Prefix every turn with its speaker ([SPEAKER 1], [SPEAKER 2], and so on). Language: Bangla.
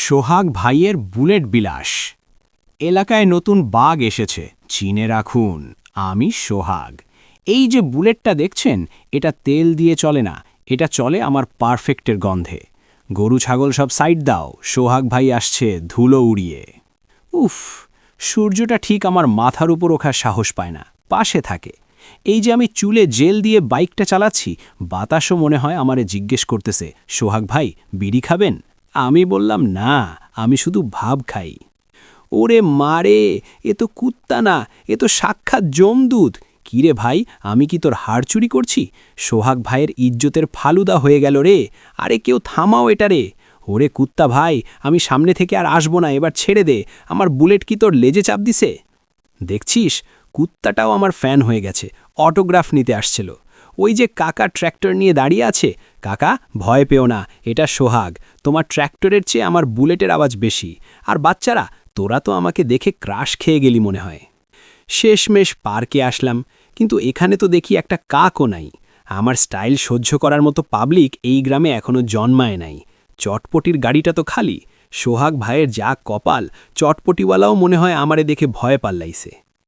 [SPEAKER 1] সোহাগ ভাইয়ের বুলেট বিলাস। এলাকায় নতুন বাঘ এসেছে, চিনে রাখুন, আমি সোহাগ। এই যে বুলেটটা দেখছেন, এটা তেল দিয়ে চলে না, এটা চলে আমার পারফেক্টের গন্ধে। গরু ছাগল সব সাইড দাও, সোহাগ ভাই আসছে ধুলো উড়িয়ে। উফ, সূর্যটা ঠিক আমার মাথার উপর ওঠার সাহস পায় না, পাশে থাকে। এই যে আমি চুলে জেল দিয়ে বাইকটা চালাচ্ছি, বাতাসও মনে হয় আমারে জিজ্ঞেস করতেছে, সোহাগ ভাই বিড়ি খাবেন? আমি বললাম না, আমি শুধু ভাব খাই। ওরে মারে, এ তো কুত্তা না, এ তো সাক্ষাৎ যমদূত। কিরে ভাই, আমি কি তোর হাড় চুরি করছি? সোহাগ ভাইয়ের ইজ্জতের ফালুদা হয়ে গেল রে। আরে কেউ থামাও এটা রে। ওরে কুত্তা ভাই, আমি সামনে থেকে আর আসবো না, এবার ছেড়ে দে। আমার বুলেট কি তোর লেজে চাপ দিছে? দেখছিস, কুত্তাটাও আমার ফ্যান হয়ে গেছে, অটোগ্রাফ নিতে আসছিল। ওই যে কাকা ট্র্যাক্টর নিয়ে দাঁড়িয়ে আছে, কাকা ভয় পেও না, এটা সোহাগ। তোমার ট্র্যাক্টরের চেয়ে আমার বুলেটের আওয়াজ বেশি। আর বাচ্চারা, তোরা তো আমাকে দেখে ক্রাশ খেয়ে গেলি মনে হয়। শেষমেশ পার্কে আসলাম, কিন্তু এখানে তো দেখি একটা কাকও নাই। আমার স্টাইল সহ্য করার মতো পাবলিক এই গ্রামে এখনো জন্মায় নাই। চটপটির গাড়িটা তো খালি। সোহাগ ভাইয়ের যা কপাল, চটপটিওয়ালাও মনে হয় আমারে দেখে ভয় পাল্লাইছে।